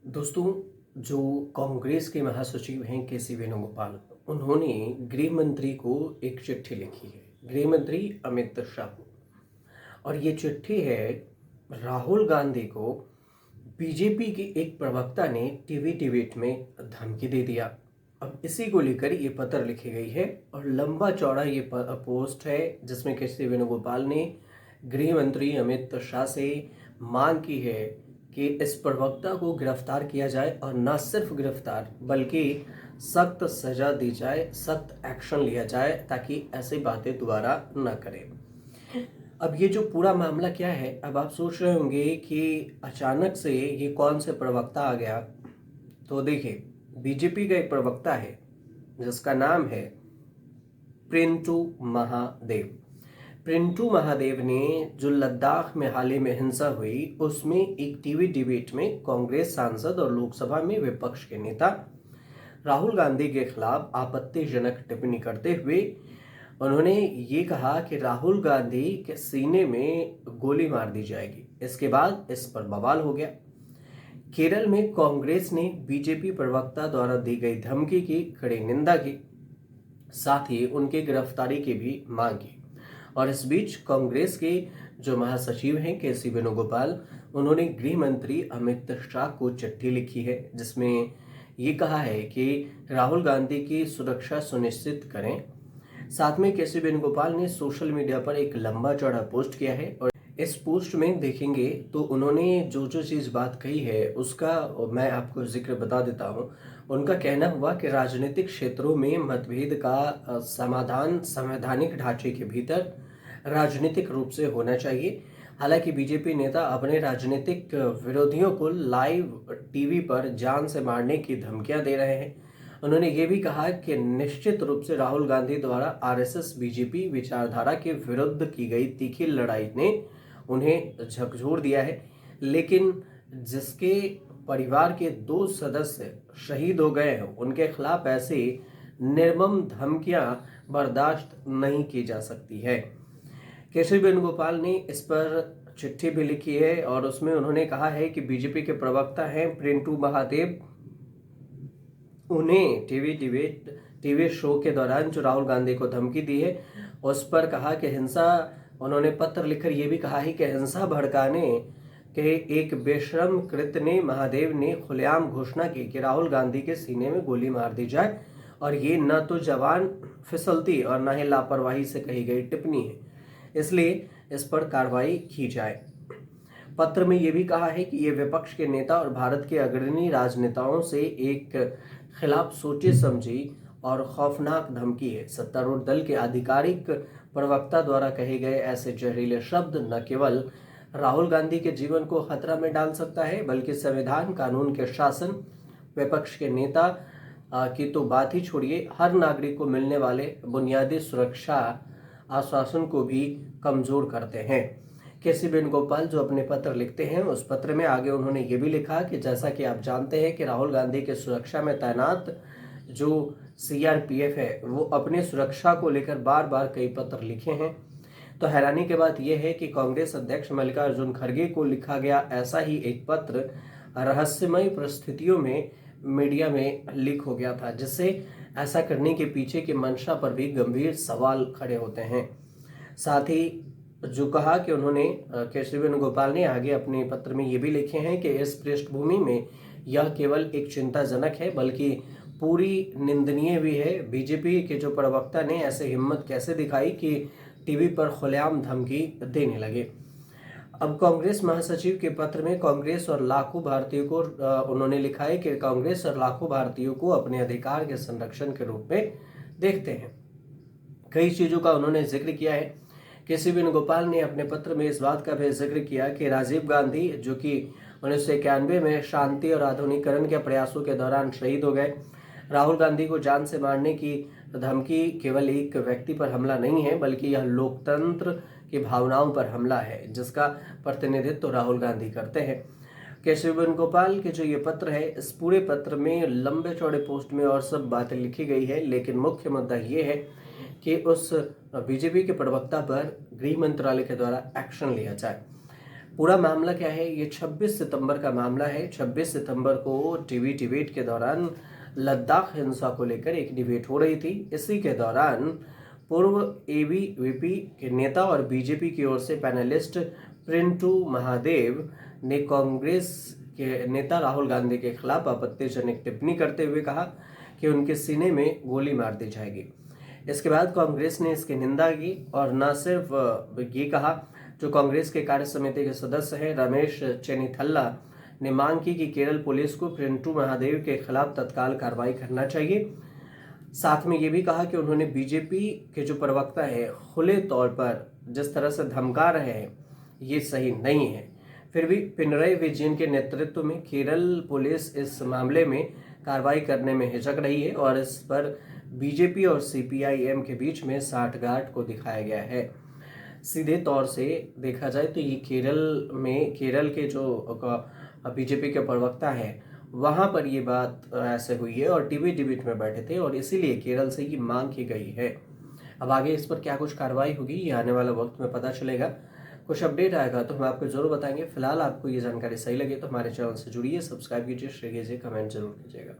दोस्तों, जो कांग्रेस के महासचिव हैं केसी वेणुगोपाल, उन्होंने गृह मंत्री को एक चिट्ठी लिखी है, गृह मंत्री अमित शाह को। और ये चिट्ठी है राहुल गांधी को। बीजेपी के एक प्रवक्ता ने टीवी डिबेट में धमकी दे दिया। अब इसी को लेकर ये पत्र लिखी गई है और लंबा चौड़ा ये पोस्ट है जिसमें केसी वेणुगोपाल ने गृह मंत्री अमित शाह से मांग की है कि इस प्रवक्ता को गिरफ्तार किया जाए और न सिर्फ गिरफ्तार बल्कि सख्त सजा दी जाए, सख्त एक्शन लिया जाए ताकि ऐसी बातें दोबारा न करें। अब ये जो पूरा मामला क्या है, अब आप सोच रहे होंगे कि अचानक से ये कौन से प्रवक्ता आ गया। तो देखिए, बीजेपी का एक प्रवक्ता है जिसका नाम है प्रिंटू महादेव। प्रिंटू महादेव ने जो लद्दाख में हाल ही में हिंसा हुई उसमें एक टीवी डिबेट में कांग्रेस सांसद और लोकसभा में विपक्ष के नेता राहुल गांधी के खिलाफ आपत्तिजनक टिप्पणी करते हुए उन्होंने ये कहा कि राहुल गांधी के सीने में गोली मार दी जाएगी। इसके बाद इस पर बवाल हो गया। केरल में कांग्रेस ने बीजेपी प्रवक्ता द्वारा दी गई धमकी की कड़ी निंदा की, साथ ही उनकी गिरफ्तारी की भी मांग की। और इस बीच कांग्रेस के जो महासचिव हैं केसी वेणुगोपाल, उन्होंने गृह मंत्री अमित शाह को चिट्ठी लिखी है जिसमें ये कहा है कि राहुल गांधी की सुरक्षा सुनिश्चित करें। साथ में केसी वेणुगोपाल ने सोशल मीडिया पर एक लंबा चौड़ा पोस्ट किया है और इस पोस्ट में देखेंगे तो उन्होंने जो जो चीज़ बात कही है उसका मैं आपको जिक्र बता देता हूँ। उनका कहना हुआ कि राजनीतिक क्षेत्रों में मतभेद का समाधान संवैधानिक ढांचे के भीतर राजनीतिक रूप से होना चाहिए। हालांकि बीजेपी नेता अपने राजनीतिक विरोधियों को लाइव टीवी पर जान से मारने की धमकियां दे रहे हैं। उन्होंने ये भी कहा कि निश्चित रूप से राहुल गांधी द्वारा आरएसएस बीजेपी विचारधारा के विरुद्ध की गई तीखी लड़ाई ने उन्हें झकझोर दिया है, लेकिन जिसके परिवार के 2 सदस्य शहीद हो गए हैं उनके खिलाफ ऐसी निर्मम धमकियां बर्दाश्त नहीं की जा सकती है। केशव वेणुगोपाल ने इस पर चिट्ठी भी लिखी है और उसमें उन्होंने कहा है कि बीजेपी के प्रवक्ता हैं प्रिंटू महादेव, उन्हें टीवी शो के दौरान जो राहुल गांधी को धमकी दी है उस पर कहा कि हिंसा, उन्होंने पत्र लिखकर यह भी कहा है कि हिंसा भड़काने के एक बेशरम कृत्य ने महादेव ने खुलेआम घोषणा की कि राहुल गांधी के सीने में गोली मार दी जाए और ये न तो जवान फिसलती और न ही लापरवाही से कही गई टिप्पणी है, इसलिए इस पर कार्रवाई की जाए। पत्र में यह भी कहा है कि ये विपक्ष के नेता और भारत के अग्रणी राजनेताओं से एक खिलाफ सोची समझी और खौफनाक धमकी है। सत्तारूढ़ दल के आधिकारिक प्रवक्ता द्वारा कहे गए ऐसे जहरीले शब्द न केवल राहुल गांधी के जीवन को खतरा में डाल सकता है बल्कि संविधान, कानून के शासन, विपक्ष के नेता की तो बात ही छोड़िए, हर नागरिक को मिलने वाले बुनियादी सुरक्षा आश्वासन को भी कमजोर करते हैं। केसी वेणुगोपाल जो अपने पत्र लिखते हैं उस पत्र में आगे उन्होंने ये भी लिखा कि जैसा कि आप जानते हैं कि राहुल गांधी के सुरक्षा में तैनात जो सीआरपीएफ है वो अपने सुरक्षा को लेकर बार बार कई पत्र लिखे हैं। तो हैरानी की बात यह है कि कांग्रेस अध्यक्ष मल्लिकार्जुन खड़गे को लिखा गया ऐसा ही एक पत्र रहस्यमय परिस्थितियों में मीडिया में लीक हो गया था, जिससे ऐसा करने के पीछे की मंशा पर भी गंभीर सवाल खड़े होते हैं। साथ ही जो कहा कि उन्होंने केशव वेणुगोपाल ने आगे अपने पत्र में ये भी लिखे हैं कि इस पृष्ठभूमि में यह केवल एक चिंताजनक है बल्कि पूरी निंदनीय भी है। बीजेपी के जो प्रवक्ता ने ऐसे हिम्मत कैसे दिखाई कि टीवी पर खुलेआम धमकी देने लगे। अब कांग्रेस महासचिव के पत्र में कांग्रेस और लाखों भारतीयों को उन्होंने लिखा है कि कांग्रेस और लाखों भारतीयों को अपने अधिकार के संरक्षण के रूप में देखते हैं। कई चीजों का उन्होंने जिक्र किया है। केसी वेणुगोपाल ने अपने पत्र में इस बात का भी जिक्र किया कि राजीव गांधी जो कि 1991 में शांति और आधुनिकीकरण के प्रयासों के दौरान शहीद हो गए, राहुल गांधी को जान से मारने की धमकी केवल एक व्यक्ति पर हमला नहीं है बल्कि यह लोकतंत्र की भावनाओं पर हमला है जिसका प्रतिनिधित्व राहुल गांधी करते हैं। केशव वेणुगोपाल के जो ये पत्र है, इस पूरे पत्र में लंबे चौड़े पोस्ट में और सब बातें लिखी गई है, लेकिन मुख्य मुद्दा ये है कि उस बीजेपी के प्रवक्ता पर गृह मंत्रालय के द्वारा एक्शन लिया जाए। पूरा मामला क्या है, ये 26 सितंबर का मामला है। 26 सितंबर को टीवी डिबेट के दौरान लद्दाख हिंसा को लेकर एक डिबेट हो रही थी। इसी के दौरान पूर्व एबीवीपी के नेता और बीजेपी की ओर से पैनलिस्ट प्रिंटू महादेव ने कांग्रेस के नेता राहुल गांधी के खिलाफ आपत्तिजनक टिप्पणी करते हुए कहा कि उनके सीने में गोली मार दी जाएगी। इसके बाद कांग्रेस ने इसकी निंदा की और न सिर्फ ये कहा, जो कांग्रेस के कार्य समिति के सदस्य हैं रमेश चेन्नीथल्ला ने मांग की कि केरल पुलिस को प्रिंटू महादेव के खिलाफ तत्काल कार्रवाई करना चाहिए। साथ में ये भी कहा कि उन्होंने बीजेपी के जो प्रवक्ता है खुले तौर पर जिस तरह से धमका रहे हैं ये सही नहीं है। फिर भी पिनरई विजयन के नेतृत्व में केरल पुलिस इस मामले में कार्रवाई करने में हिचक रही है और इस पर बीजेपी और सीपीआईएम के बीच में साठगांठ को दिखाया गया है। सीधे तौर से देखा जाए तो ये केरल के जो बीजेपी के प्रवक्ता हैं वहाँ पर ये बात ऐसे हुई है और टीवी डिबेट में बैठे थे और इसीलिए केरल से ये मांग की गई है। अब आगे इस पर क्या कुछ कार्रवाई होगी ये आने वाले वक्त में पता चलेगा। कुछ अपडेट आएगा तो हम आपको जरूर बताएंगे। फिलहाल आपको ये जानकारी सही लगे तो हमारे चैनल से जुड़िए, सब्सक्राइब कीजिए, शेयर कीजिए, कमेंट जरूर कीजिएगा।